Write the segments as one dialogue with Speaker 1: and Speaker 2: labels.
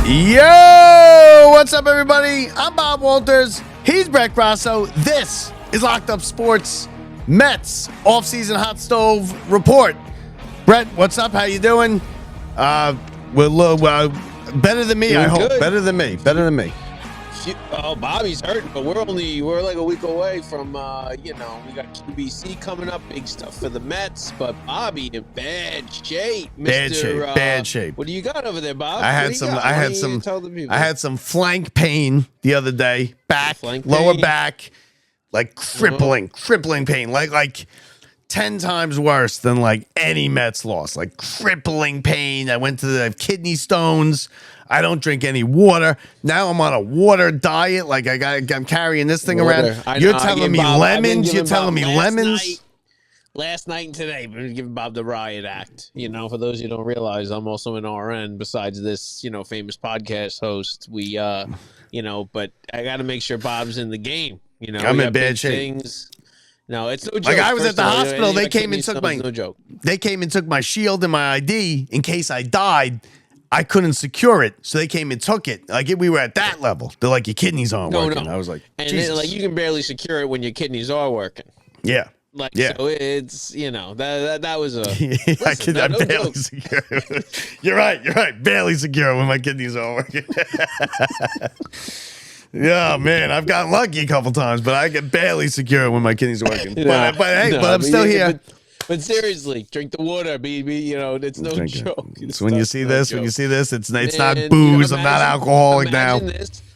Speaker 1: Yo, what's up, everybody? I'm Bob Walters. He's Brett Grasso. This is Locked Up Sports Mets offseason hot stove report. Brett, what's up? How you doing? Better than me, I hope.
Speaker 2: Good.
Speaker 1: Better than me.
Speaker 2: Oh, Bobby's hurting, but we're like a week away from, we got QBC coming up, big stuff for the Mets, but Bobby in bad shape.
Speaker 1: Bad shape.
Speaker 2: What do you got over there, Bob?
Speaker 1: I had some flank pain the other day, lower back, like crippling pain, like 10 times worse than like any Mets loss, like crippling pain. I went to the kidney stones. I don't drink any water. Now I'm on a water diet. Like I'm carrying this thing around. You're telling me lemons. You're telling me lemons.
Speaker 2: Last night and today, we're giving Bob the Riot Act. You know, for those who don't realize, I'm also an RN besides this, famous podcast host. But I got to make sure Bob's in the game.
Speaker 1: I'm in bad shape.
Speaker 2: No, it's no joke.
Speaker 1: Like I was at the hospital. They came and took
Speaker 2: no joke.
Speaker 1: They came and took my shield and my ID in case I died. I couldn't secure it, so they came and took it. Like we were at that level. They're like, your kidneys aren't working. I was like,
Speaker 2: and
Speaker 1: Jesus.
Speaker 2: then, you can barely secure it when your kidneys are working.
Speaker 1: Yeah.
Speaker 2: So it's that was a listen,
Speaker 1: I'm barely secure. You're right. Barely secure when my kidneys are working. Yeah, man, I've gotten lucky a couple times, but I get barely secure when my kidneys are working. But I'm still here.
Speaker 2: But seriously, drink the water, baby. It's no joke.
Speaker 1: So when you see this, it's not booze. I'm not alcoholic now.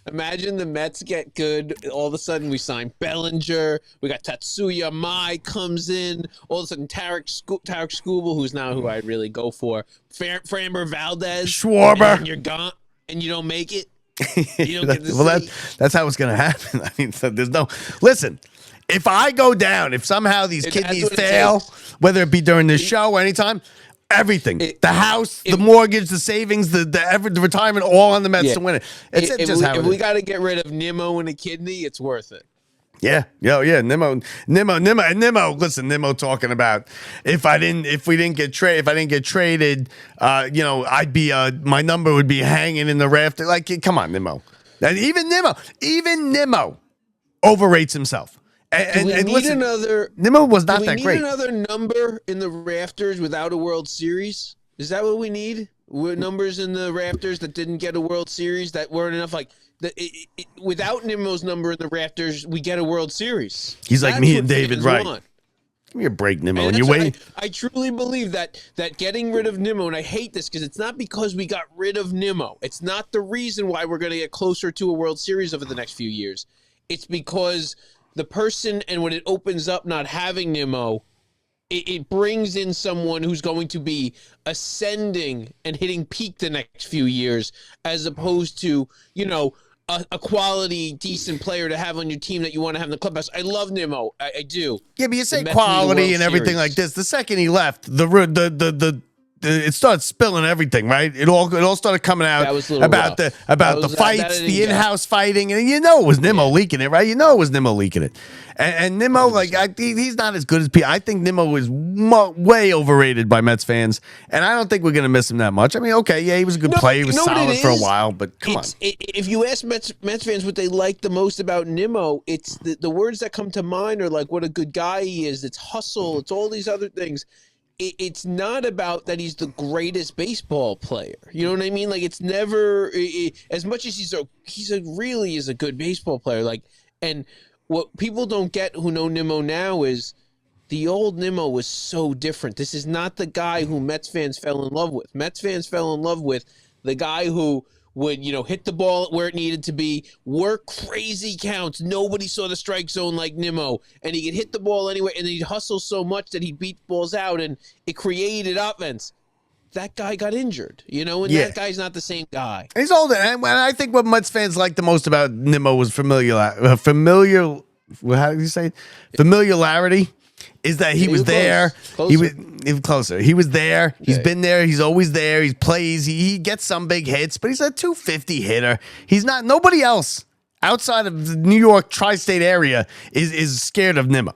Speaker 2: Imagine the Mets get good. All of a sudden, we sign Bellinger. We got Tatsuya Mai comes in. All of a sudden, Tarek Skubal, who I'd really go for. Framber Valdez.
Speaker 1: Schwarber.
Speaker 2: And you're gone, and you don't make it. You don't get to
Speaker 1: that's how it's going to happen. I mean, there's no... Listen, if I go down, if somehow these kidneys fail, whether it be during the show or anytime, everything, the house, the mortgage, the savings, the retirement, all on the Mets to win it.
Speaker 2: If we got to get rid of Nimmo and a kidney, it's worth it.
Speaker 1: Yeah. Nimmo. Listen, Nimmo talking about if I didn't get traded, I'd be my number would be hanging in the rafter. Like, come on, Nimmo. And even Nimmo overrates himself. Nimmo was not that great.
Speaker 2: Do we need another number in the rafters without a World Series? Is that what we need? Numbers in the rafters that didn't get a World Series that weren't enough? Like without Nimmo's number in the rafters, we get a World Series.
Speaker 1: He's like me and David, right? Give me a break, Nimmo. And you wait.
Speaker 2: I truly believe that getting rid of Nimmo, and I hate this because it's not because we got rid of Nimmo. It's not the reason why we're going to get closer to a World Series over the next few years. It's because the person, and when it opens up not having Nimmo, it brings in someone who's going to be ascending and hitting peak the next few years, as opposed to, a quality, decent player to have on your team that you want to have in the clubhouse. I love Nimmo. I do.
Speaker 1: Yeah, but you say quality and everything like this. The second he left, it started spilling everything, right? It all started coming out about the fights, the in-house fighting, and it was Nimmo leaking it, right? It was Nimmo leaking it, and Nimmo, he's not as good as people. I think Nimmo is way overrated by Mets fans, and I don't think we're gonna miss him that much. I mean, okay, yeah, he was a good player, he was solid for a while, but come on.
Speaker 2: If you ask Mets fans what they like the most about Nimmo, it's the words that come to mind are like what a good guy he is. It's hustle. It's all these other things. It's not about that he's the greatest baseball player. You know what I mean? Like, it's never as much as he's really a good baseball player. Like, and what people don't get who know Nimmo now is the old Nimmo was so different. This is not the guy who Mets fans fell in love with. Mets fans fell in love with the guy who would, hit the ball where it needed to be, work crazy counts. Nobody saw the strike zone like Nimmo, and he could hit the ball anyway, and he'd hustle so much that he'd beat balls out, and it created offense. That guy got injured, that guy's not the same guy.
Speaker 1: He's older, and I think what Mets fans liked the most about Nimmo was familiarity. Is that he was there. He was closer. He was there. He's been there. He's always there. He plays. He gets some big hits, but he's a 250 hitter. He's not. Nobody else outside of the New York tri-state area is scared of Nimmo.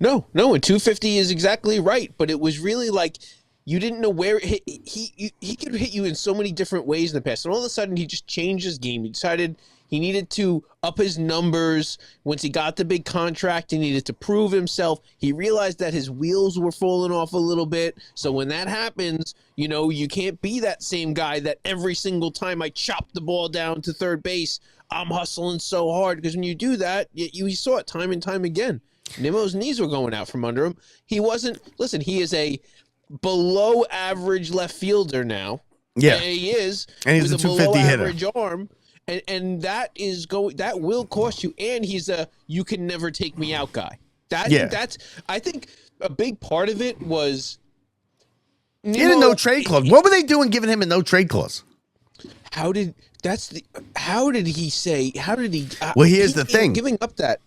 Speaker 2: No, and 250 is exactly right. But it was really like you didn't know where he could hit you in so many different ways in the past. And all of a sudden, he just changed his game. He decided he needed to up his numbers. Once he got the big contract, he needed to prove himself. He realized that his wheels were falling off a little bit. So when that happens, you can't be that same guy that every single time I chop the ball down to third base, I'm hustling so hard. Because when you do that, you saw it time and time again. Nimmo's knees were going out from under him. He is a below average left fielder now.
Speaker 1: Yeah.
Speaker 2: And he is.
Speaker 1: And he's a 250 hitter.
Speaker 2: Average arm. And that will cost you. And he's a you can never take me out guy. I think a big part of it was
Speaker 1: he had a no trade clause. What were they doing giving him a no trade clause?
Speaker 2: How did he say? How did he?
Speaker 1: Well, here's the thing.
Speaker 2: Giving up that,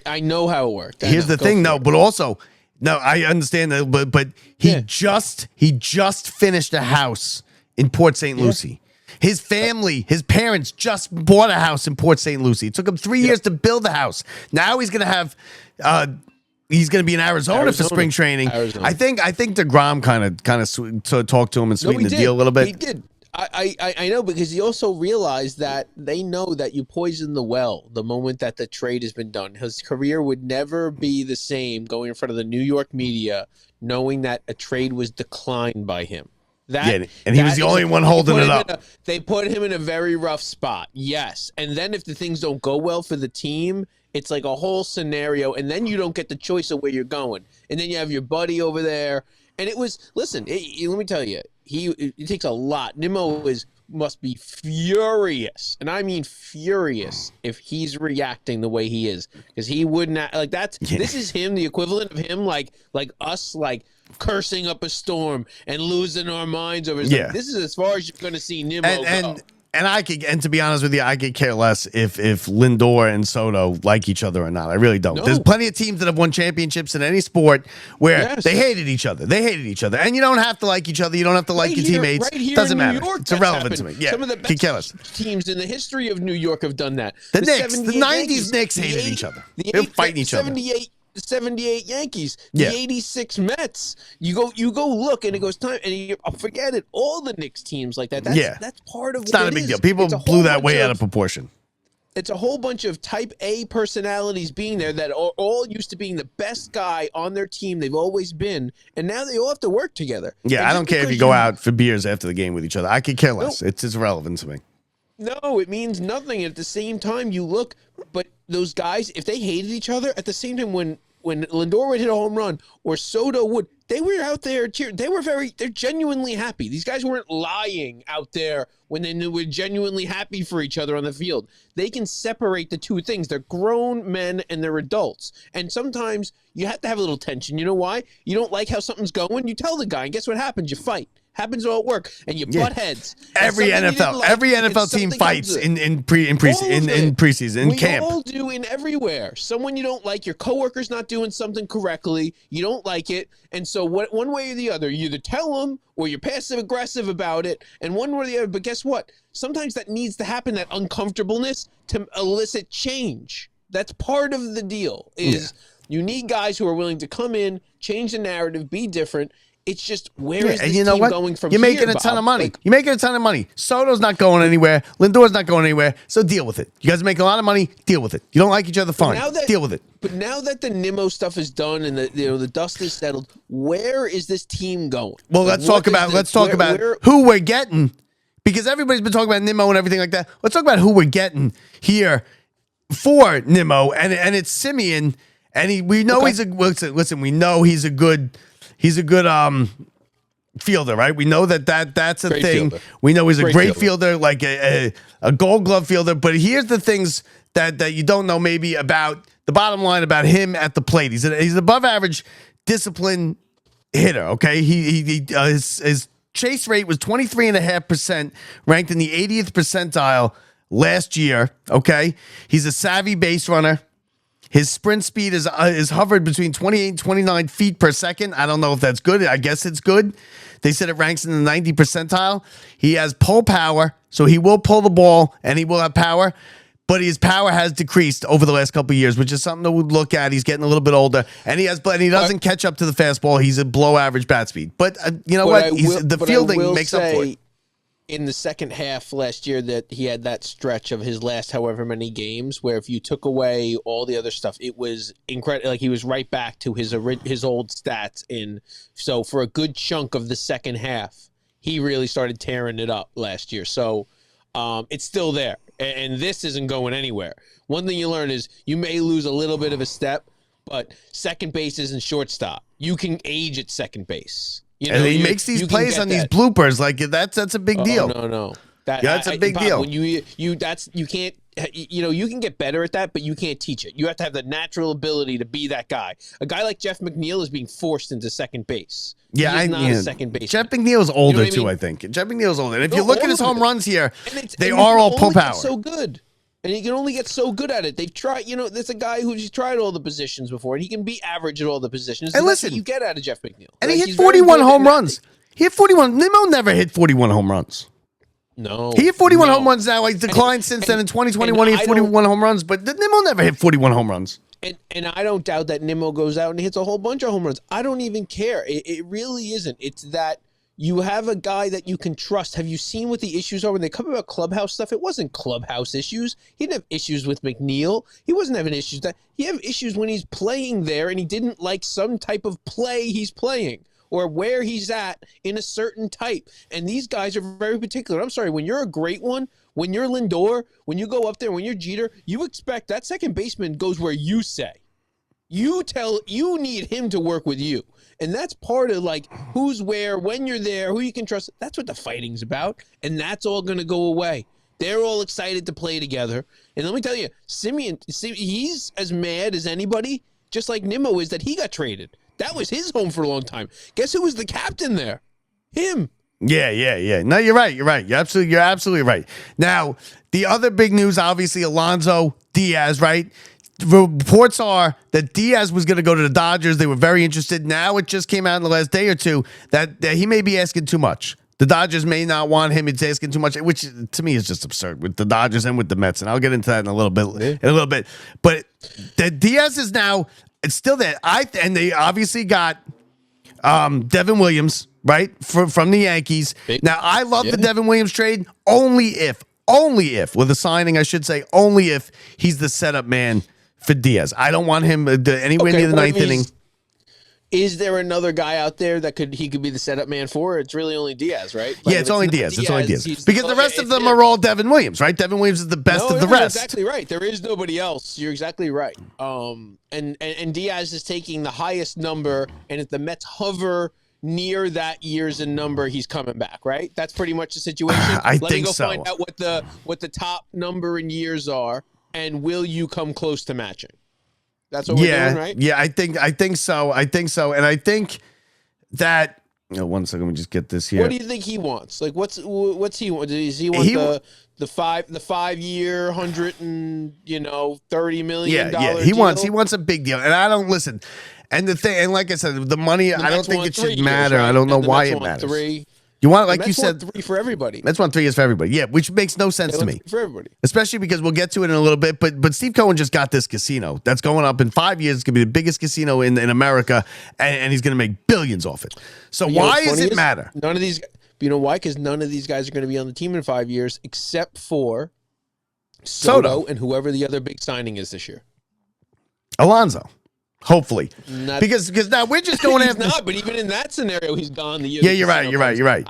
Speaker 2: I know how it worked.
Speaker 1: Here's the thing, but also, I understand that, but he just finished a house in Port St. Lucie. His family, his parents just bought a house in Port St. Lucie. It took him 3 years to build the house. Now he's gonna have. He's going to be in Arizona for spring training. I think DeGrom kind of talked to him and sweetened the deal a little bit.
Speaker 2: He did. I know, because he also realized that they know that you poison the well the moment that the trade has been done. His career would never be the same going in front of the New York media knowing that a trade was declined by him.
Speaker 1: And he was the only one holding it up.
Speaker 2: They put him in a very rough spot, yes. And then if the things don't go well for the team, it's like a whole scenario, and then you don't get the choice of where you're going. And then you have your buddy over there. And it was, let me tell you, it takes a lot. Nimmo must be furious, and I mean furious, if he's reacting the way he is. Because he would not, this is him, the equivalent of him, like us, cursing up a storm and losing our minds over something. This is as far as you're going to see Nimmo go.
Speaker 1: And to be honest with you, I could care less if Lindor and Soto like each other or not. I really don't. No. There's plenty of teams that have won championships in any sport where they hated each other. And you don't have to like each other. You don't have to like your teammates. Doesn't matter. It's irrelevant to me. Yeah.
Speaker 2: Some of the best teams in the history of New York have done that.
Speaker 1: The Knicks, the 90s Knicks hated each other. They're fighting each other.
Speaker 2: The 78 Yankees, the 86 Mets. You go look, and it goes time, and you forget it. All the Knicks teams like that. That's part of.
Speaker 1: It's not a big deal. People blew that way out of proportion.
Speaker 2: It's a whole bunch of type A personalities being there that are all used to being the best guy on their team. They've always been, and now they all have to work together.
Speaker 1: Yeah, I don't care if you go out for beers after the game with each other. I could care less. It's irrelevant to me.
Speaker 2: No, it means nothing. At the same time, you look, but those guys, if they hated each other, at the same time, when Lindor would hit a home run or Soto would, they were out there cheering. They're genuinely happy. These guys weren't lying out there when they were genuinely happy for each other on the field. They can separate the two things. They're grown men and they're adults. And sometimes you have to have a little tension. You know why? You don't like how something's going. You tell the guy, and guess what happens? You fight. Happens all at work, and you butt heads.
Speaker 1: Every NFL team fights in preseason, in camp.
Speaker 2: We all do in everywhere. Someone you don't like, your coworker's not doing something correctly. You don't like it, and so one way or the other, you either tell them or you're passive aggressive about it, and one way or the other. But guess what? Sometimes that needs to happen. That uncomfortableness to elicit change. That's part of the deal. You need guys who are willing to come in, change the narrative, be different. It's just, where is this team going from here,
Speaker 1: You're making a ton of money. You're making a ton of money. Soto's not going anywhere. Lindor's not going anywhere. So deal with it. You guys make a lot of money. Deal with it. You don't like each other. Fine. Deal with it.
Speaker 2: But now that the Nimmo stuff is done and the dust is settled, where is this team going?
Speaker 1: Well, let's talk about who we're getting, because everybody's been talking about Nimmo and everything like that. Let's talk about who we're getting here for Nimmo, and it's Semien, and we know he's a listen. We know he's a good. He's a good fielder, right? We know that's a great thing. Fielder. We know he's a great fielder, like a Gold Glove fielder. But here's the things that you don't know maybe about the bottom line about him at the plate. He's an above average discipline hitter. Okay, his chase rate was 23.5%, ranked in the 80th percentile last year. Okay, he's a savvy base runner. His sprint speed is hovered between 28 and 29 feet per second. I don't know if that's good. I guess it's good. They said it ranks in the 90 percentile. He has pull power, so he will pull the ball and he will have power. but his power has decreased over the last couple of years, which is something to look at. He's getting a little bit older, and he doesn't catch up to the fastball. He's a below average bat speed. But you know what? The fielding makes up for it.
Speaker 2: In the second half last year, that he had that stretch of his last however many games where if you took away all the other stuff, it was incredible. Like he was right back to his old stats. So for a good chunk of the second half, he really started tearing it up last year. So it's still there, and this isn't going anywhere. One thing you learn is you may lose a little bit of a step, but second base isn't shortstop. You can age at second base.
Speaker 1: And he makes these plays on these bloopers. Like that's a big deal.
Speaker 2: No.
Speaker 1: That's a big deal.
Speaker 2: When you can't, you can get better at that, but you can't teach it. You have to have the natural ability to be that guy. A guy like Jeff McNeil is being forced into second base.
Speaker 1: Yeah,
Speaker 2: He's not a second base.
Speaker 1: Jeff McNeil's older too, I think. Jeff McNeil's older. And if you look at his home runs here, they are all pull power.
Speaker 2: So good. And he can only get so good at it. They've tried, there's a guy who's tried all the positions before, and he can be average at all the positions.
Speaker 1: And listen,
Speaker 2: that's what you get out of Jeff McNeil.
Speaker 1: And he hit 41 home runs. He hit 41. Nimmo never hit 41 home runs.
Speaker 2: No.
Speaker 1: He hit 41 home runs now. He's declined since then. In 2021, he hit 41 home runs, but Nimmo never hit 41 home runs.
Speaker 2: And I don't doubt that Nimmo goes out and hits a whole bunch of home runs. I don't even care. It really isn't. It's that you have a guy that you can trust. Have you seen what the issues are when they come about clubhouse stuff? It wasn't clubhouse issues. He didn't have issues with McNeil. He wasn't having issues. He had issues when he's playing there and he didn't like some type of play he's playing or where he's at in a certain type. And these guys are very particular. I'm sorry, when you're a great one, when you're Lindor, when you go up there, when you're Jeter, you expect that second baseman goes where you say. You need him to work with you. And that's part of like who's where, when you're there, who you can trust. That's what the fighting's about. And that's all going to go away. They're all excited to play together. And let me tell you, Semien, he's as mad as anybody, just like Nimmo is that he got traded. That was his home for a long time. Guess who was the captain there? Him.
Speaker 1: Yeah. No, you're right. You're absolutely right. Now, the other big news, obviously, Alonso, Diaz, right? Reports are that Diaz was going to go to the Dodgers. They were very interested. Now it just came out in the last day or two that he may be asking too much. The Dodgers may not want him. It's asking too much, which to me is just absurd with the Dodgers and with the Mets. And I'll get into that in a little bit. But the Diaz is now, it's still there. And they obviously got Devin Williams, right, from the Yankees. Now, I love the Devin Williams trade only if, with a signing, I should say, only if he's the setup man for Diaz. I don't want him anywhere near the ninth inning.
Speaker 2: Is there another guy out there that he could be the setup man for? It's really only Diaz, right?
Speaker 1: Like, it's only Diaz. It's only Diaz. Because the rest of them are all Devin Williams, right? Devin Williams is the best of the rest.
Speaker 2: You're exactly right. There is nobody else. You're exactly right. And Diaz is taking the highest number, and if the Mets hover near that year's and number, he's coming back, right? That's pretty much the situation.
Speaker 1: I think so.
Speaker 2: Let me go find out what the top number in years are, and will you come close to matching? That's what we're doing, right?
Speaker 1: Yeah, I think so. And I think that 1 second, let me just get this here.
Speaker 2: What do you think he wants? Like what's he want? Does he want the 5 year $130 million?
Speaker 1: Yeah. He wants a big deal. And I don't listen. And the thing, and like I said, the money, I don't think it should matter. Right? I don't know why it matters. 3. You want, like you said,
Speaker 2: 3 for everybody.
Speaker 1: That's 3 years for everybody. Yeah, which makes no sense to me.
Speaker 2: For everybody,
Speaker 1: especially because we'll get to it in a little bit. But Steve Cohen just got this casino that's going up in 5 years. It's gonna be the biggest casino in America, and he's gonna make billions off it. So why does it matter?
Speaker 2: None of these, you know why? Because none of these guys are going to be on the team in 5 years, except for Soto and whoever the other big signing is this year.
Speaker 1: Alonso. Hopefully, because now we're just going after.
Speaker 2: Not, but even in that scenario, he's gone the year.
Speaker 1: Yeah, you're right.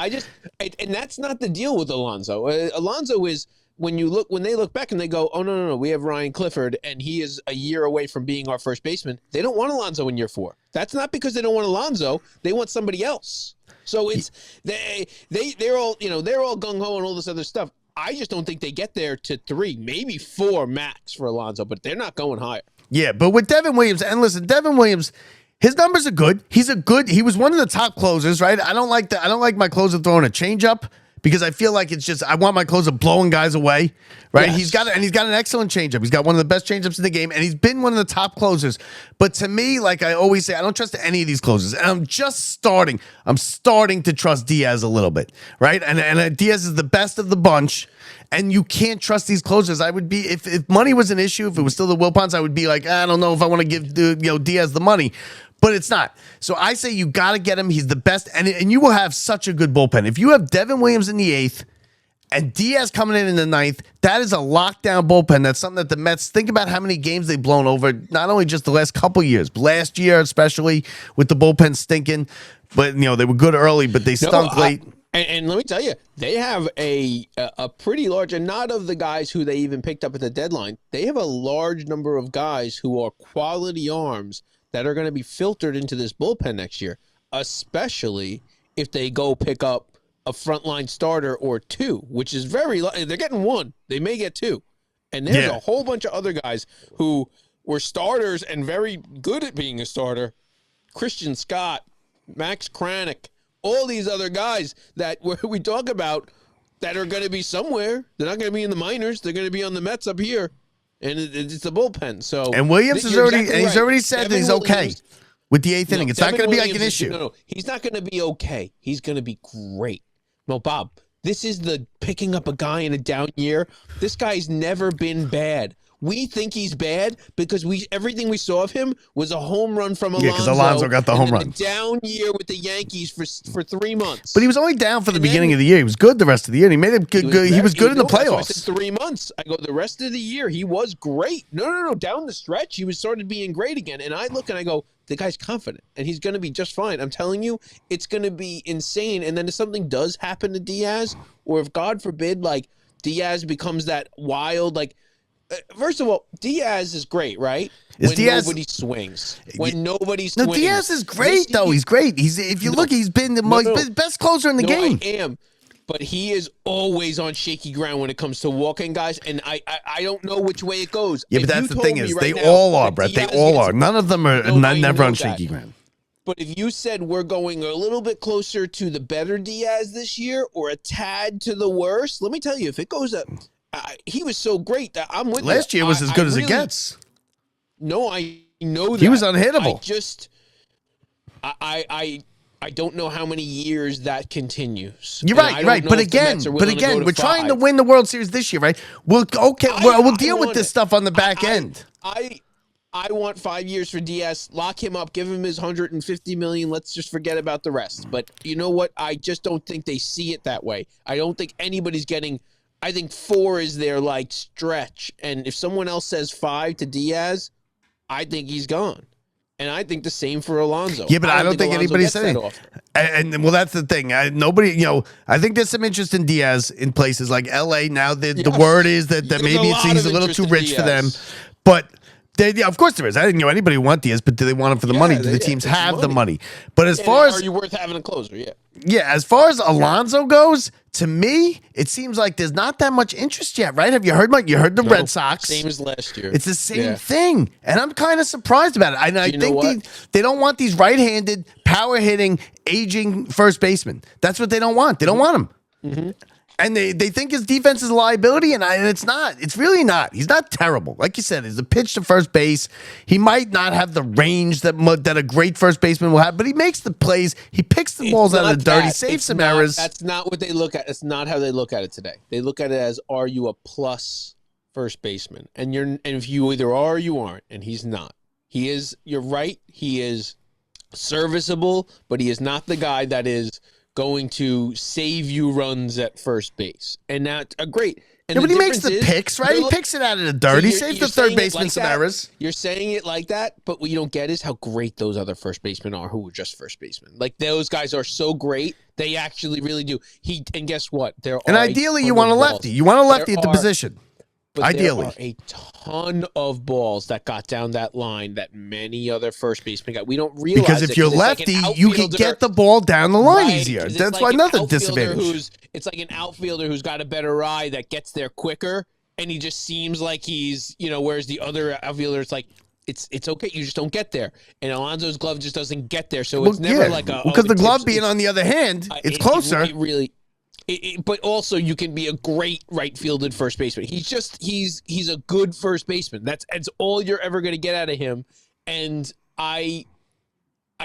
Speaker 2: And that's not the deal with Alonso. Alonso is when they look back and they go, oh no, we have Ryan Clifford and he is a year away from being our first baseman. They don't want Alonso in year 4. That's not because they don't want Alonso. They want somebody else. So it's they're all gung ho and all this other stuff. I just don't think they get there to 3, maybe 4 max for Alonso, but they're not going higher.
Speaker 1: Yeah, but with Devin Williams, and listen, Devin Williams, his numbers are good. He was one of the top closers, right? I don't like my closer throwing a changeup because I feel like it's just I want my closer blowing guys away, right?
Speaker 2: Yes.
Speaker 1: He's got an excellent changeup. He's got one of the best changeups in the game, and he's been one of the top closers. But to me, like I always say, I don't trust any of these closers, and I'm starting to trust Diaz a little bit, right? And Diaz is the best of the bunch. And you can't trust these closers. I would be if money was an issue, if it was still the Wilpons, I would be like, I don't know if I want to give Diaz the money, but it's not. So I say you got to get him. He's the best, and you will have such a good bullpen if you have Devin Williams in the 8th and Diaz coming in the 9th. That is a lockdown bullpen. That's something that the Mets think about how many games they've blown over. Not only just the last couple years, but last year especially with the bullpen stinking. But they were good early, but they stunk late.
Speaker 2: And let me tell you, they have a pretty large, and not of the guys who they even picked up at the deadline. They have a large number of guys who are quality arms that are going to be filtered into this bullpen next year, especially if they go pick up a frontline starter or two, which is they're getting one. They may get two. And there's a whole bunch of other guys who were starters and very good at being a starter. Christian Scott, Max Kranick, all these other guys that we talk about that are going to be somewhere. They're not going to be in the minors. They're going to be on the Mets up here, and it's the bullpen. So
Speaker 1: and Williams is already he's already said that he's okay with the 8th inning. It's not going to be like an issue.
Speaker 2: No, he's not going to be okay. He's going to be great. No, Bob, this is the picking up a guy in a down year. This guy's never been bad. We think he's bad because everything we saw of him was a home run from Alonso.
Speaker 1: Yeah, because Alonso got the home run.
Speaker 2: A down year with the Yankees for 3 months.
Speaker 1: But he was only down for the beginning of the year. He was good the rest of the year. And he made it good. He was good in the playoffs.
Speaker 2: I said 3 months. I go, the rest of the year, he was great. No. Down the stretch, he was started being great again. And I look and I go, the guy's confident. And he's going to be just fine. I'm telling you, it's going to be insane. And then if something does happen to Diaz, or if, God forbid, like, Diaz becomes that wild, like, first of all, Diaz is great, right? Nobody swings. When nobody swings.
Speaker 1: No, Diaz is great, though. He's great. If you look, he's been the best closer in the game.
Speaker 2: I am. But he is always on shaky ground when it comes to walking guys, and I don't know which way it goes.
Speaker 1: Yeah, but that's the thing is, they all are, Brett. They all are. None of them are never on shaky ground.
Speaker 2: But if you said we're going a little bit closer to the better Diaz this year or a tad to the worst, let me tell you, if it goes up, he was so great that I'm with you.
Speaker 1: Last year was as good as it gets.
Speaker 2: No, I know that.
Speaker 1: He was unhittable.
Speaker 2: I don't know how many years that continues.
Speaker 1: You're right. But again, we're trying to win the World Series this year, right? We'll deal with this stuff on the back end.
Speaker 2: I want 5 years for Diaz. Lock him up. Give him his $150 million. Let's just forget about the rest. But you know what? I just don't think they see it that way. I don't think anybody's getting. I think 4 is their like stretch. And if someone else says 5 to Diaz, I think he's gone. And I think the same for Alonso.
Speaker 1: Yeah, but I don't think anybody said it. And well, that's the thing. Nobody, I think there's some interest in Diaz in places like LA. Now the word is that maybe he's a little too rich for them. But of course there is. I didn't know anybody want Diaz, but do they want him for the money? Do the teams have the money? But as far as
Speaker 2: are you worth having a closer? Yeah.
Speaker 1: Yeah, as far as Alonso goes, to me, it seems like there's not that much interest yet, right? Have you heard the Red Sox?
Speaker 2: Same as last year.
Speaker 1: It's the same thing. And I'm kind of surprised about it. I think they don't want these right-handed, power-hitting, aging first basemen. That's what they don't want. They don't want them. Mm-hmm. And they think his defense is a liability, and it's not. It's really not. He's not terrible. Like you said, he's a pitch to first base. He might not have the range that a great first baseman will have, but he makes the plays. He picks the balls out of the dirt. He saves some errors.
Speaker 2: That's not what they look at. It's not how they look at it today. They look at it as, are you a plus first baseman? And if you either are or you aren't, and he's not. He is. You're right. He is serviceable, but he is not the guy that is going to save you runs at first base. And that's great. And
Speaker 1: but he makes the picks, right? He picks it out of the dirt. He saves the third baseman some errors.
Speaker 2: You're saying it like that, but what you don't get is how great those other first basemen are who are just first basemen. Like, those guys are so great. They actually really do. And guess what?
Speaker 1: And ideally, you want a lefty. You want a lefty at the position.
Speaker 2: But
Speaker 1: ideally,
Speaker 2: there are a ton of balls that got down that line that many other first basemen got. We don't realize
Speaker 1: because if you're lefty, you can get the ball down the line easier. That's why another disadvantage.
Speaker 2: It's like an outfielder who's got a better eye that gets there quicker, and he just seems like he's, whereas the other outfielder, it's like, it's okay, you just don't get there. And Alonso's glove just doesn't get there, so it's never like a...
Speaker 1: Because the glove being on the other hand, it's closer.
Speaker 2: But also, you can be a great right fielded first baseman. He's a good first baseman. That's all you're ever going to get out of him. And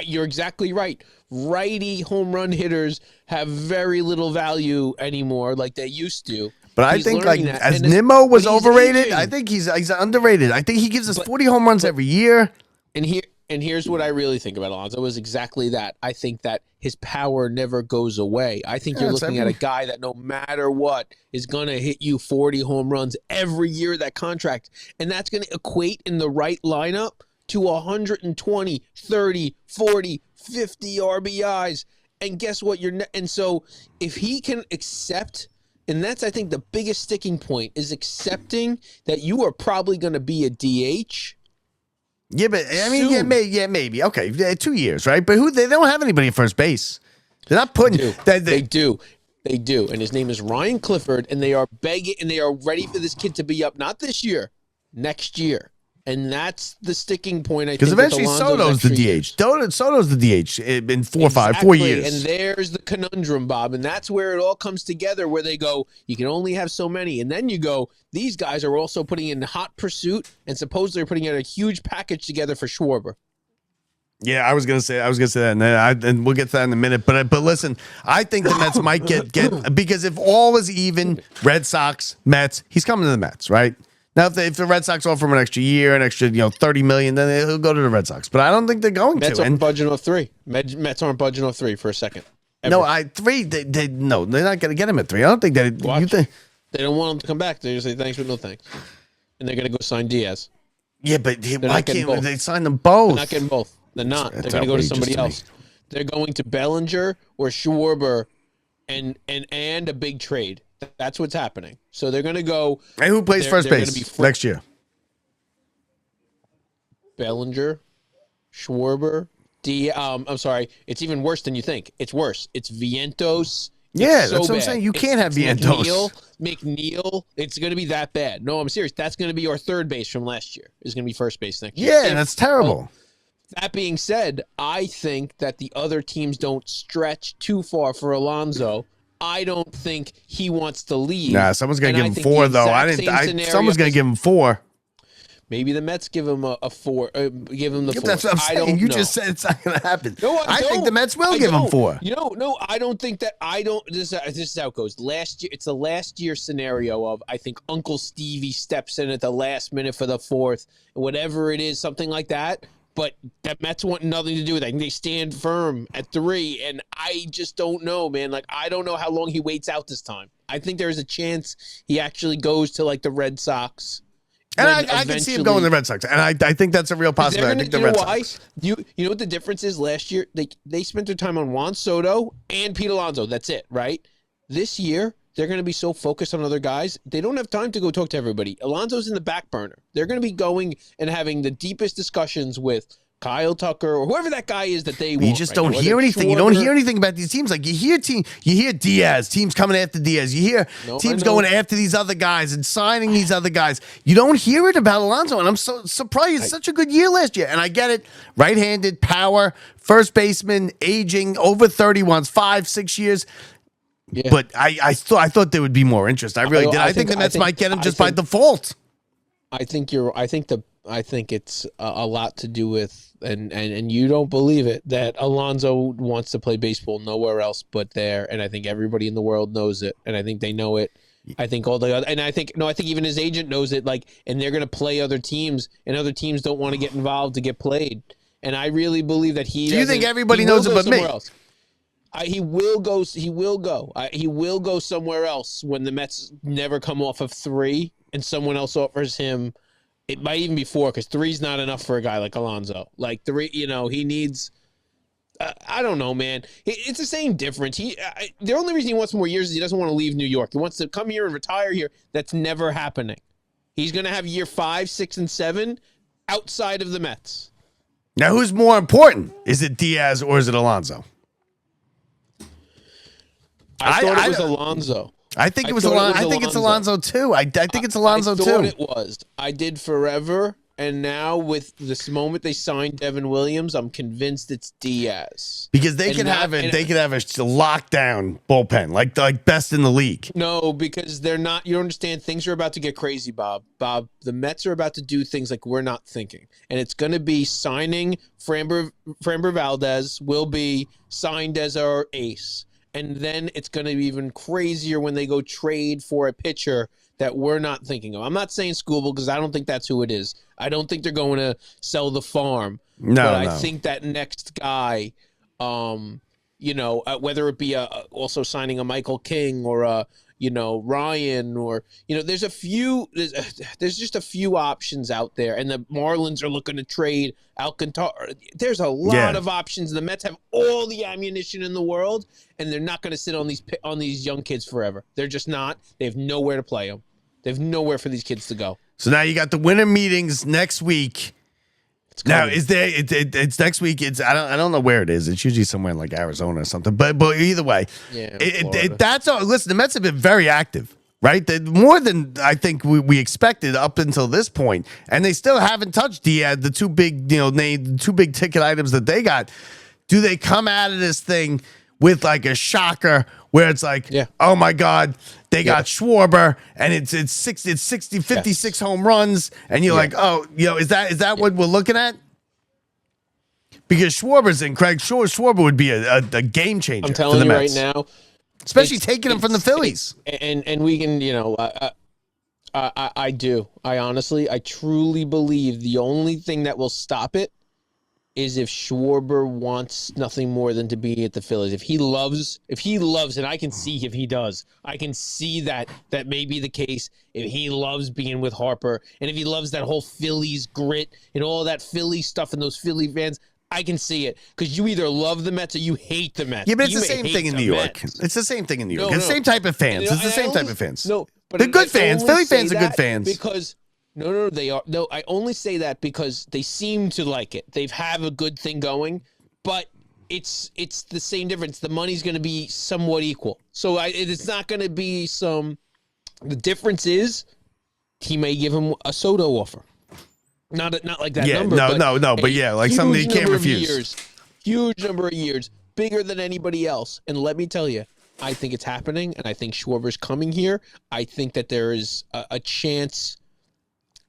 Speaker 2: you're exactly right. Righty home run hitters have very little value anymore, like they used to.
Speaker 1: But I think, like, as Nimmo was overrated, I think he's underrated. I think he gives us 40 home runs every year.
Speaker 2: And here's what I really think about Alonso is exactly that. I think that his power never goes away. I think you're looking at a guy that no matter what is going to hit you 40 home runs every year of that contract. And that's going to equate in the right lineup to 120, 30, 40, 50 RBIs. And guess what? And so if he can accept, and that's, I think, the biggest sticking point is accepting that you are probably going to be a DH.
Speaker 1: Yeah, but I mean, maybe. Okay, 2 years, right? But they don't have anybody at first base. They're not putting.
Speaker 2: They do. And his name is Ryan Clifford, and they are begging, and they are ready for this kid to be up, not this year, next year. And that's the sticking point, I think. Because
Speaker 1: eventually Soto's the DH. Soto's the DH in 4 years.
Speaker 2: And there's the conundrum, Bob. And that's where it all comes together, where they go, you can only have so many. And then you go, these guys are also putting in hot pursuit and supposedly are putting out a huge package together for Schwarber.
Speaker 1: Yeah, I was gonna say that, and we'll get to that in a minute. But listen, I think the Mets might get because if all is even, Red Sox, Mets, he's coming to the Mets, right? Now, if the Red Sox offer him an extra year, an extra $30 million, then he'll go to the Red Sox. But I don't think they're going
Speaker 2: Mets
Speaker 1: to.
Speaker 2: Mets aren't budging off three. Mets aren't budging off three for a second. Ever.
Speaker 1: No, three. They're not going to get him at 3. I don't think that.
Speaker 2: They don't want him to come back. They just say thanks but no thanks, and they're going to go sign Diaz.
Speaker 1: Yeah, but why can't they sign them both?
Speaker 2: They're not getting both. They're not. They're going to go to somebody else. They're going to Bellinger or Schwarber, and a big trade. That's what's happening. So they're going to go.
Speaker 1: And who plays first base next year?
Speaker 2: Bellinger, Schwarber, I'm sorry. It's even worse than you think. It's worse. It's Vientos.
Speaker 1: Yeah, that's what I'm saying. You can't have Vientos.
Speaker 2: McNeil. It's going to be that bad. No, I'm serious. That's going to be our third base from last year. Is going to be first base next year.
Speaker 1: Yeah, that's terrible.
Speaker 2: That being said, I think that the other teams don't stretch too far for Alonso. I don't think he wants to leave.
Speaker 1: Nah, someone's going to give him 4, though. Someone's going to give him 4.
Speaker 2: Maybe the Mets give him a 4. Give him the 4.
Speaker 1: That's what I'm saying. You just said it's not going to happen. No, I think the Mets will give him 4.
Speaker 2: No, I don't think that. This is how it goes. Last year, it's the last year scenario of I think Uncle Stevie steps in at the last minute for the 4th, whatever it is, something like that. But the Mets want nothing to do with it. I think they stand firm at 3, and I just don't know, man. Like, I don't know how long he waits out this time. I think there's a chance he actually goes to, like, the Red Sox.
Speaker 1: And I can see him going to the Red Sox, and I think that's a real possibility. I think the Red Sox.
Speaker 2: You know what the difference is? Last year, they spent their time on Juan Soto and Pete Alonso. That's it, right? This year, they're going to be so focused on other guys, they don't have time to go talk to everybody. Alonso's in the back burner. They're going to be going and having the deepest discussions with Kyle Tucker or whoever that guy is that they want.
Speaker 1: You just don't hear anything. You don't hear anything about these teams. Like you hear Diaz, teams coming after Diaz. You hear teams going after these other guys and signing these other guys. You don't hear it about Alonso, and I'm so surprised. It's such a good year last year, and I get it. Right-handed, power, first baseman, aging, over 30, wants 5, 6 years. Yeah. But I thought there would be more interest. I really did. I think the Mets might get him just by default.
Speaker 2: I think it's a lot to do with, and you don't believe it, that Alonso wants to play baseball nowhere else but there, and I think everybody in the world knows it, and I think they know it. I think all the other, and I think even his agent knows it. Like, and they're going to play other teams, and other teams don't want to get involved to get played. And I really believe that he.
Speaker 1: Do you think everybody knows it but me?
Speaker 2: Else. He will go. He will go. He will go somewhere else when the Mets never come off of 3 and someone else offers him. It might even be 4 because 3's not enough for a guy like Alonso. Like 3, he needs. I don't know, man. It's the same difference. The only reason he wants more years is he doesn't want to leave New York. He wants to come here and retire here. That's never happening. He's going to have year 5, 6, and 7 outside of the Mets.
Speaker 1: Now, who's more important? Is it Diaz or is it Alonso?
Speaker 2: I thought it was Alonso.
Speaker 1: I think it was Alonso. I think it's Alonso too. I think it's Alonso too. I thought
Speaker 2: it was. I did forever. And now with this moment they signed Devin Williams, I'm convinced it's Diaz.
Speaker 1: Because they could have a lockdown bullpen, like best in the league.
Speaker 2: No, because they're not. You understand, things are about to get crazy, Bob. Bob, the Mets are about to do things like we're not thinking. And it's going to be signing Framber Valdez will be signed as our ace. And then it's going to be even crazier when they go trade for a pitcher that we're not thinking of. I'm not saying Skubal because I don't think that's who it is. I don't think they're going to sell the farm.
Speaker 1: No,
Speaker 2: I think that next guy, whether it be also signing a Michael King or a Ryan or there's just a few options out there, and the Marlins are looking to trade Alcantara. There's a lot of options. The Mets have all the ammunition in the world, and they're not going to sit on these young kids forever. They're just not. They have nowhere to play them. They have nowhere for these kids to go.
Speaker 1: So now you got the winter meetings next week. Now is there? It's next week. I don't know where it is. It's usually somewhere in like Arizona or something. But either way, that's all. Listen, the Mets have been very active, right? More than I think we expected up until this point, and they still haven't touched the two big the two big ticket items that they got. Do they come out of this thing with like a shocker where it's like, oh my God, they got Schwarber and it's 56 home runs, and you're like, oh, is that what we're looking at? Because Schwarber's in Craig Schwarber would be a game changer.
Speaker 2: I'm telling you right now,
Speaker 1: especially taking him from the Phillies.
Speaker 2: And we can, I do. I truly believe the only thing that will stop it is if Schwarber wants nothing more than to be at the Phillies. If he loves, and I can see if he does, I can see that may be the case. If he loves being with Harper, and if he loves that whole Phillies grit and all that Philly stuff and those Philly fans, I can see it. Because you either love the Mets or you hate the Mets.
Speaker 1: Yeah, but it's the same thing in New York. It's the same thing in New York. It's the same type of fans. It's the same type of fans.
Speaker 2: No, but
Speaker 1: they're good fans. Philly fans are good fans.
Speaker 2: Because No, they are. No, I only say that because they seem to like it. They have a good thing going, but it's the same difference. The money's going to be somewhat equal. So it's not going to be some. The difference is he may give him a Soto offer. Not like that number. No. But like something he can't refuse. Huge number of years, bigger than anybody else. And let me tell you, I think it's happening, and I think Schwarber's coming here. I think that there is a chance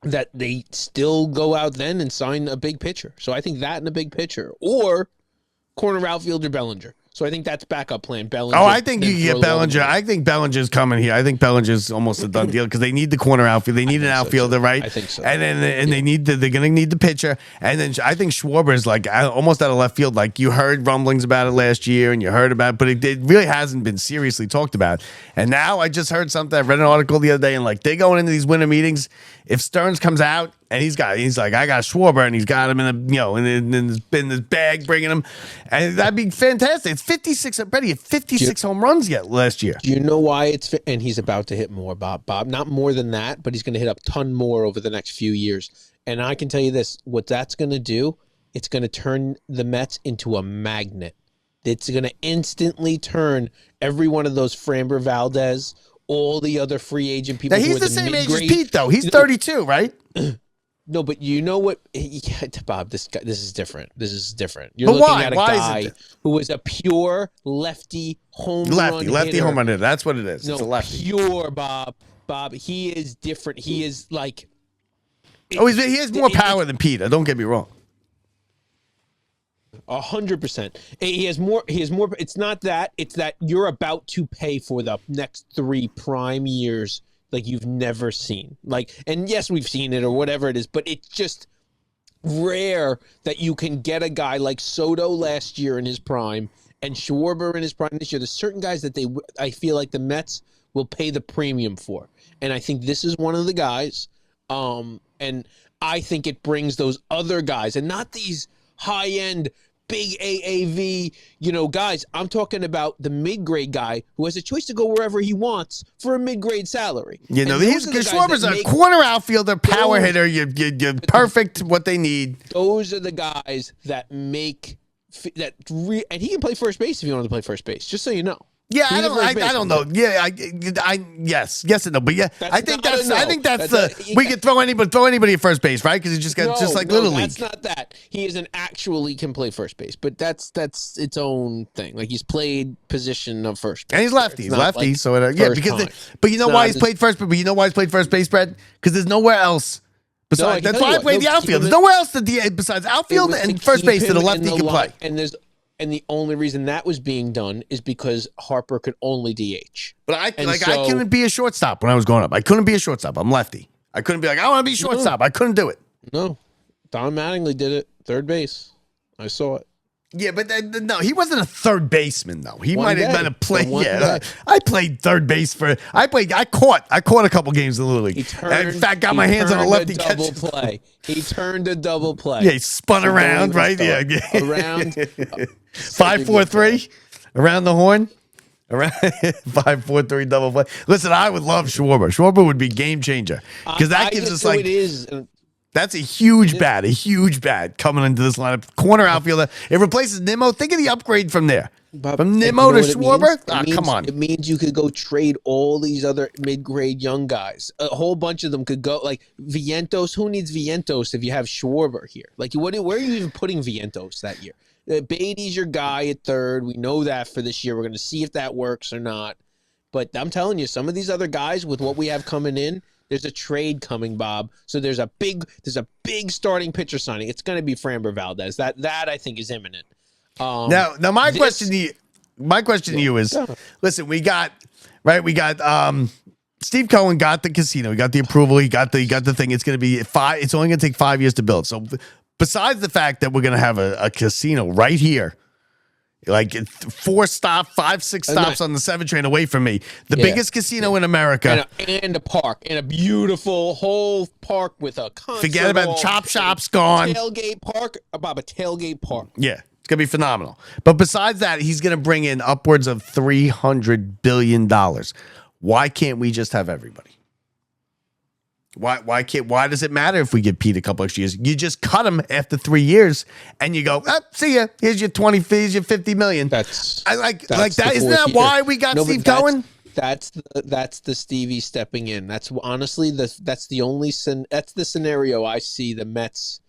Speaker 2: that they still go out then and sign a big pitcher. So I think that and a big pitcher, or corner outfielder Bellinger. So I think that's backup plan. Bellinger.
Speaker 1: Oh, I think you can get Bellinger. I think Bellinger's coming here. I think Bellinger's almost a done deal because they need the corner outfield. They need an outfielder, right?
Speaker 2: I think so.
Speaker 1: And then they're going to need the pitcher. And then I think Schwarber's like almost out of left field. Like you heard rumblings about it last year, and you heard about it, but it really hasn't been seriously talked about. And now I just heard something. I read an article the other day, and like they're going into these winter meetings. If Stearns comes out and he's like, I got Schwarber, and he's got him in this bag, bringing him, and that'd be fantastic. It's 56 already. 56 home runs yet last year.
Speaker 2: Do you know why and he's about to hit more, Bob. Not more than that, but he's going to hit a ton more over the next few years. And I can tell you this: what that's going to do, it's going to turn the Mets into a magnet. It's going to instantly turn every one of those Framber Valdez, all the other free agent people.
Speaker 1: Now, he's the same age as Pete, though. He's 32, right?
Speaker 2: No, but you know what, Bob? This is different. You're looking at a guy who was a pure lefty home run
Speaker 1: hitter. That's what it is. It's a lefty.
Speaker 2: Pure Bob. He is different. He is like.
Speaker 1: He has more power than Peter. Don't get me wrong.
Speaker 2: 100%. He has more. It's not that. It's that you're about to pay for the next 3 prime years like you've never seen. And yes, we've seen it or whatever it is, but it's just rare that you can get a guy like Soto last year in his prime and Schwarber in his prime this year. There's certain guys that I feel like the Mets will pay the premium for, and I think this is one of the guys. And I think it brings those other guys, and not these high-end, big AAV, guys. I'm talking about the mid-grade guy who has a choice to go wherever he wants for a mid-grade salary.
Speaker 1: Schwarber's a corner outfielder, power hitter. You're perfect what they need.
Speaker 2: Those are the guys that make and he can play first base if you want to play first base. Just so you know.
Speaker 1: Yeah, I don't know. Yeah, yes and no, but yeah, I think that's we could throw anybody at first base, right? Because he just got just like Little League.
Speaker 2: That's not that. He isn't actually can play first base, but that's its own thing. Like he's played position of first base,
Speaker 1: and he's lefty. He's lefty, so but you know why he's played first? But you know why he's played first base, Brad? Because there's nowhere else. Besides, that's why I played the outfield. There's nowhere else besides outfield and first base that a lefty can play.
Speaker 2: And the only reason that was being done is because Harper could only DH.
Speaker 1: But I couldn't be a shortstop when I was growing up. I couldn't be a shortstop. I'm lefty. I couldn't be like, I want to be shortstop. I couldn't do it.
Speaker 2: No. Don Mattingly did it. Third base. I saw it.
Speaker 1: Yeah, but no, he wasn't a third baseman though. He might have been a play. Yeah, I played third base I caught a couple games in the Little League. In fact, got my hands on a lefty catch.
Speaker 2: Play. He turned a double play.
Speaker 1: Yeah, he spun around, right? Yeah,
Speaker 2: around
Speaker 1: 5-4-3 around the horn. Around 5-4-3 double play. Listen, I would love Schwarber. Schwarber would be game changer because that gives us like.
Speaker 2: It is.
Speaker 1: That's a huge bat coming into this lineup. Corner outfielder. It replaces Nimmo. Think of the upgrade from there. From Nimmo to Schwarber? Come on.
Speaker 2: It means you could go trade all these other mid-grade young guys. A whole bunch of them could go. Like Vientos. Who needs Vientos if you have Schwarber here? Like, where are you even putting Vientos that year? Beatty's your guy at third. We know that for this year. We're going to see if that works or not. But I'm telling you, some of these other guys with what we have coming in, there's a trade coming, Bob. So there's a big starting pitcher signing. It's going to be Framber Valdez. That I think is imminent.
Speaker 1: Now my question to you is, listen, we got Steve Cohen got the casino. He got the approval. He got the thing. It's going to be it's only going to take 5 years to build. So besides the fact that we're going to have a casino right here, like 5-6 stops on the 7 train away from me. The biggest casino in America.
Speaker 2: And a park. And a beautiful whole park with a concert.
Speaker 1: Forget about the chop shops gone.
Speaker 2: Tailgate park. About a tailgate park.
Speaker 1: Yeah. It's going to be phenomenal. But besides that, he's going to bring in upwards of $300 billion. Why can't we just have everybody? Why does it matter if we give Pete a couple extra years? You just cut him after 3 years and you go, see ya. Here's your 20 fees, your 50 million.
Speaker 2: That's
Speaker 1: that. Isn't that why we got Steve Cohen?
Speaker 2: That's the Stevie stepping in. That's honestly that's the scenario I see the Mets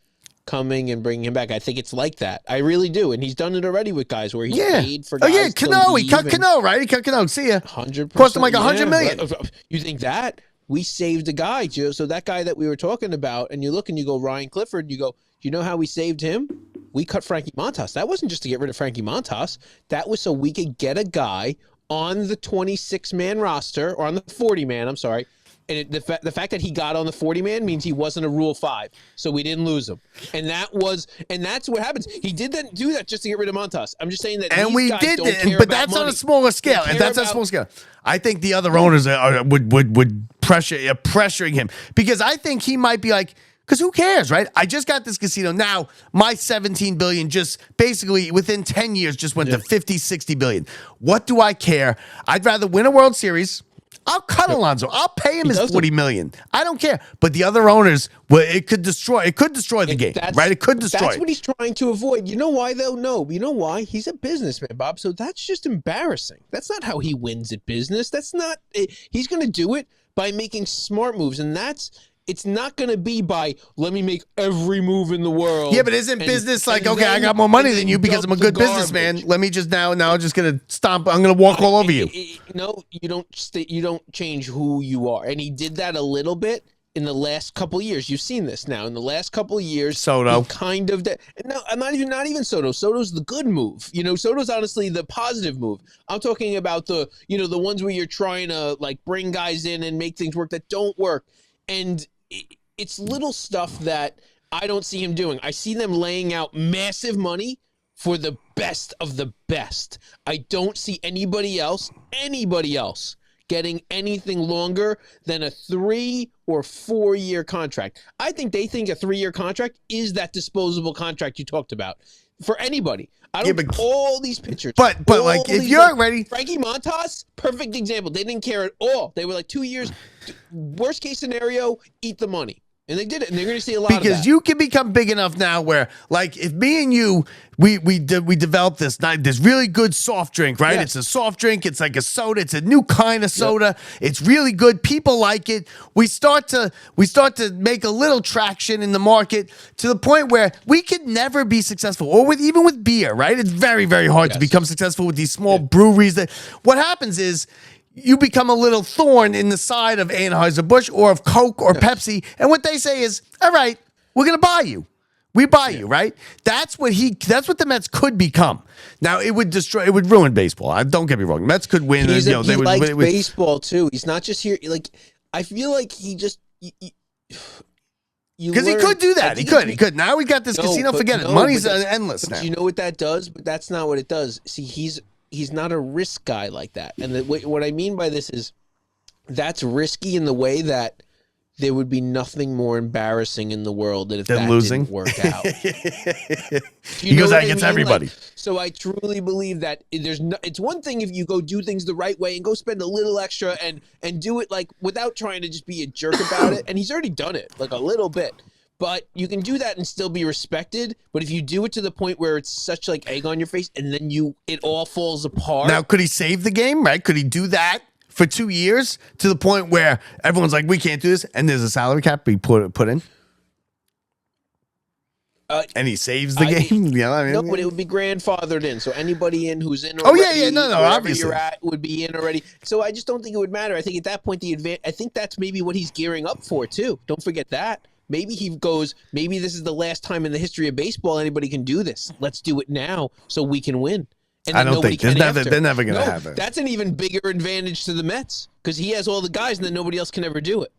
Speaker 2: coming and bringing him back. I think it's like that. I really do. And he's done it already with guys where he's paid for guys.
Speaker 1: Cano. He cut Cano, right? He cut Cano. See ya.
Speaker 2: 100%.
Speaker 1: Cost him like $100 million.
Speaker 2: You think that? We saved a guy, Joe. So that guy that we were talking about, and you look and you go, Ryan Clifford, you go, you know how we saved him? We cut Frankie Montas. That wasn't just to get rid of Frankie Montas. That was so we could get a guy on the 26-man roster, or on the 40-man, I'm sorry. And the fact that he got on the 40-man means he wasn't a Rule 5, so we didn't lose him. And that's what happens. He didn't do that just to get rid of Montas. I'm just saying that. And we did it,
Speaker 1: but that's on a smaller scale. And that's on a small scale. I think the other owners would pressuring him because I think he might be like, because who cares, right? I just got this casino. Now my $17 billion just basically within 10 years just went to $50-60 billion. What do I care? I'd rather win a World Series. I'll cut Alonso. I'll pay him his $40 million. I don't care. But the other owners, it could destroy the game, right? It could destroy.
Speaker 2: That's what he's trying to avoid. You know why, though? No. You know why? He's a businessman, Bob. So that's just embarrassing. That's not how he wins at business. That's not. He's going to do it by making smart moves, and it's not going to be by, let me make every move in the world.
Speaker 1: Yeah, but isn't business like, okay, I got more money than you because I'm a good businessman. Let me just now I'm just going to stomp. I'm going to walk all over you.
Speaker 2: No, you don't change who you are. And he did that a little bit in the last couple of years. You've seen this now. In the last couple of years,
Speaker 1: Soto.
Speaker 2: Kind of. No, I'm not even Soto. Soto's the good move. Soto's honestly the positive move. I'm talking about the ones where you're trying to like bring guys in and make things work that don't work. And it's little stuff that I don't see him doing. I see them laying out massive money for the best of the best. I don't see anybody else getting anything longer than a 3 or 4 year contract. I think they think a 3-year contract is that disposable contract you talked about for anybody. All these pitchers.
Speaker 1: But like if you're ready,
Speaker 2: Frankie Montas, perfect example. They didn't care at all. They were like 2 years. Worst case scenario, eat the money. And they did it, and they're going to see a lot of that.
Speaker 1: Because you can become big enough now where, like, if me and you, we developed this really good soft drink, right? Yeah. It's a soft drink. It's like a soda. It's a new kind of soda. Yep. It's really good. People like it. We start to make a little traction in the market to the point where we could never be successful, or even with beer, right? It's very, very hard to become successful with these small breweries. That what happens is, you become a little thorn in the side of Anheuser-Busch or of Coke or Pepsi. And what they say is, all right, we're going to buy you. We buy you, right? That's what the Mets could become. Now, it would ruin baseball. Don't get me wrong. Mets could win.
Speaker 2: He likes baseball, too. He's not just here. Like, I feel like he just...
Speaker 1: Because he could do that. He could. Now we got this casino. Forget it. Money's endless now.
Speaker 2: You know what that does? But that's not what it does. See, he's not a risk guy like that. And what I mean by this is that's risky in the way that there would be nothing more embarrassing in the world than if that
Speaker 1: losing
Speaker 2: didn't work out.
Speaker 1: He goes out against everybody.
Speaker 2: Like, so I truly believe that it's one thing if you go do things the right way and go spend a little extra and do it like without trying to just be a jerk about it. And he's already done it like a little bit. But you can do that and still be respected. But if you do it to the point where it's such like egg on your face and then it all falls apart.
Speaker 1: Now, could he save the game, right? Could he do that for 2 years to the point where everyone's like, we can't do this, and there's a salary cap be put in? And he saves the game?
Speaker 2: No, but it would be grandfathered in. So anybody in who's in
Speaker 1: already, obviously.
Speaker 2: You're at would be in already. So I just don't think it would matter. I think at that point, I think that's maybe what he's gearing up for, too. Don't forget that. Maybe he goes, maybe this is the last time in the history of baseball anybody can do this. Let's do it now so we can win. And
Speaker 1: I don't think they're never going to have it.
Speaker 2: That's an even bigger advantage to the Mets because he has all the guys and then nobody else can ever do it.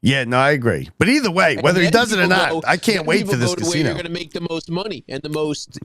Speaker 1: Yeah, no, I agree. But either way, whether he does it or not, I can't wait for this casino.
Speaker 2: You're going to make the most money and the most,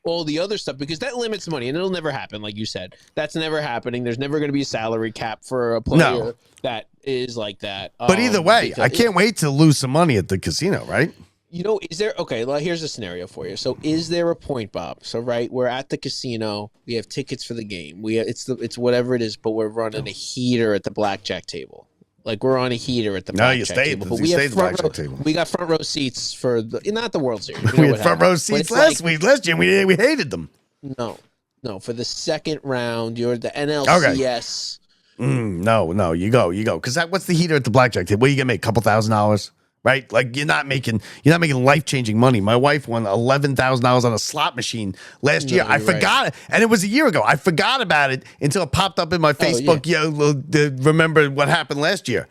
Speaker 2: all the other stuff because that limits money and it'll never happen, like you said. That's never happening. There's never going to be a salary cap for a player that is like that.
Speaker 1: But either way, I can't wait to lose some money at the casino, right?
Speaker 2: Is there well, here's a scenario for you. So is there a point, Bob? So right, we're at the casino. We have tickets for the game. It's whatever it is, but we're running a heater at the blackjack table. Like we're on a heater at the blackjack table. But we have front row table. We got front row seats for not the World Series.
Speaker 1: We had front row seats last year. We hated them.
Speaker 2: No, for the second round, you're the NLCS.
Speaker 1: Okay. No, you go. Because what's the heater at the blackjack table? What are you gonna make? $2,000, right? Like you're not making life-changing money. My wife won $11,000 on a slot machine last year. I forgot it, and it was a year ago. I forgot about it until it popped up in my Facebook. Remember what happened last year?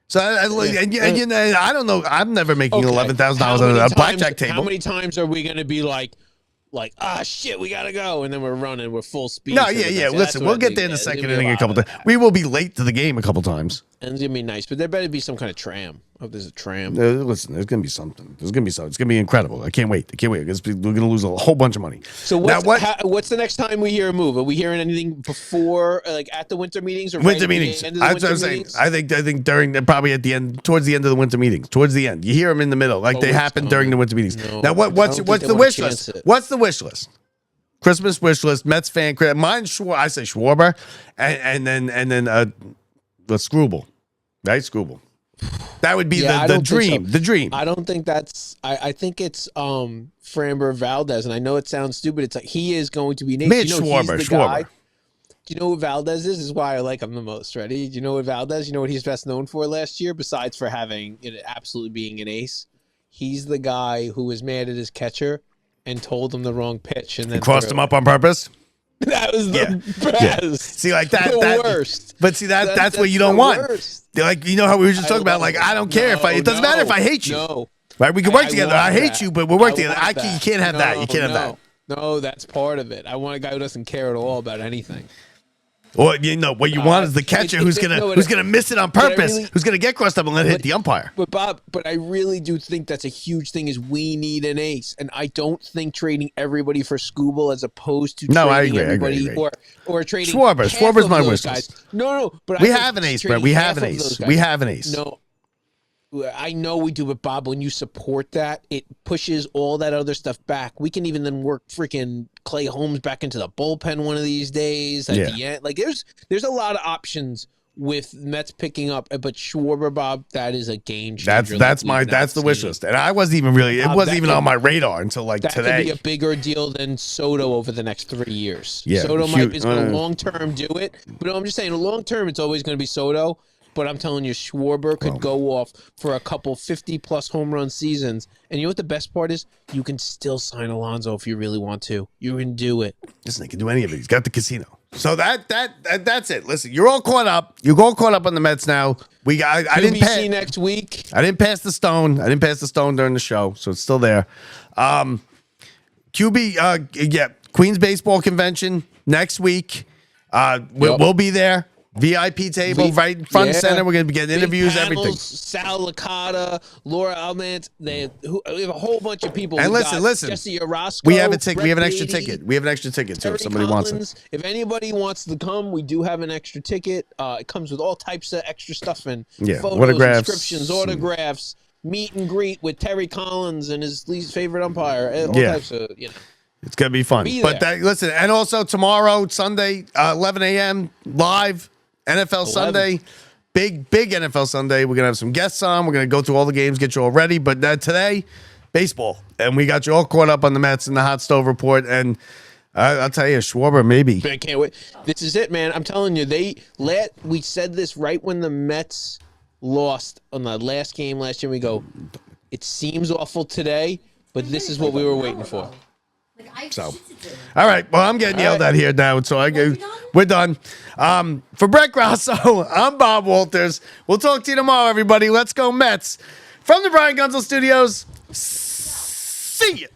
Speaker 1: So I don't know. I'm never making $11,000 on a blackjack table.
Speaker 2: How many times are we going to be like, shit, we gotta go, and then we're running, we're full speed.
Speaker 1: No, yeah. Listen, we'll get there in the second inning a couple times. We will be late to the game a couple times.
Speaker 2: And it's gonna be nice, but there better be some kind of tram. I hope there's a tram.
Speaker 1: Listen, there's gonna be something. There's gonna be something. It's gonna be incredible. I can't wait. We're gonna lose a whole bunch of money.
Speaker 2: So what's the next time we hear a move? Are we hearing anything before, like at the winter meetings or
Speaker 1: winter meetings? That's what I'm saying. I think during probably at the end, towards the end of the winter meetings, towards the end, you hear them in the middle, like they happen during the winter meetings. No, now what's the wish list? What's the wish list? Christmas wish list, Mets fan. Mine's I say Schwarber, and then the Screwball, right? Screwball. That would be the dream. So. The dream.
Speaker 2: I don't think that's. I think it's Framber Valdez, and I know it sounds stupid. It's like he is going to be named.
Speaker 1: Mitch Schwarber.
Speaker 2: Guy. Do you know what Valdez is? This is why I like him the most. Ready? Do you know what Valdez? You know what he's best known for last year, besides for having absolutely being an ace. He's the guy who was mad at his catcher and told him the wrong pitch, and then
Speaker 1: crossed him up on purpose.
Speaker 2: That was the best. Yeah.
Speaker 1: See, like that,
Speaker 2: the worst.
Speaker 1: But see that's what you don't want. Like how we were just talking about. Like I don't care if it doesn't matter if I hate you.
Speaker 2: No.
Speaker 1: Right? We can work together. I hate you, but we'll work together. You can't have that. You can't have that.
Speaker 2: No, that's part of it. I want a guy who doesn't care at all about anything.
Speaker 1: Or what you want is the catcher who's gonna miss it on purpose, who's gonna get crossed up and let it hit the umpire.
Speaker 2: But Bob, I really do think that's a huge thing. Is we need an ace, and I don't think trading everybody for Scooble as opposed to trading everybody or trading
Speaker 1: Schwarber. Schwarber's my wish list.
Speaker 2: No, but
Speaker 1: we have an ace, Brett. We have an ace. We have an ace.
Speaker 2: No. I know we do, but Bob, when you support that, it pushes all that other stuff back. We can even then work freaking Clay Holmes back into the bullpen one of these days at the end. Like there's a lot of options with Mets picking up, but Schwarber, Bob, that is a game changer.
Speaker 1: That's the wish list, and I wasn't even really. It wasn't even on my radar until like
Speaker 2: that
Speaker 1: today.
Speaker 2: That could be a bigger deal than Soto over the next 3 years.
Speaker 1: Yeah,
Speaker 2: Soto is going to long term do it, but I'm just saying, long term, it's always going to be Soto. But I'm telling you, Schwarber could go off for a couple 50-plus home run seasons. And you know what the best part is? You can still sign Alonso if you really want to. You can do it.
Speaker 1: Listen, he can do any of it. He's got the casino. So that's it. Listen, you're all caught up. You're all caught up on the Mets now. I didn't pass
Speaker 2: next week.
Speaker 1: I didn't pass the stone. I didn't pass the stone during the show, so it's still there. QB, Queens Baseball Convention next week. We'll be there. VIP table right front and center. We're going to be getting interviews,
Speaker 2: panels,
Speaker 1: everything.
Speaker 2: Sal Licata, Laura Almant. We have a whole bunch of people.
Speaker 1: And listen.
Speaker 2: Jesse Orozco.
Speaker 1: We have a ticket. We have an extra ticket. We have an extra ticket too. If somebody wants it.
Speaker 2: If anybody wants to come, we do have an extra ticket. It comes with all types of extra stuff and photos,
Speaker 1: autographs,
Speaker 2: inscriptions, autographs, meet and greet with Terry Collins and his least favorite umpire. All types of
Speaker 1: It's gonna be fun. Listen, and also tomorrow, Sunday, 11 a.m. live. NFL 11. Sunday, big NFL Sunday. We're going to have some guests on. We're going to go through all the games, get you all ready. But today, baseball. And we got you all caught up on the Mets and the Hot Stove Report. And I'll tell you, Schwarber, maybe.
Speaker 2: I can't wait. This is it, man. I'm telling you, we said this right when the Mets lost on the last game last year. We go, it seems awful today, but this is what we were waiting for.
Speaker 1: So, all right. Well, I'm getting yelled at here now, so we're done. For Brett Grasso, I'm Bob Walters. We'll talk to you tomorrow, everybody. Let's go Mets. From the Brian Gunzel Studios, see ya.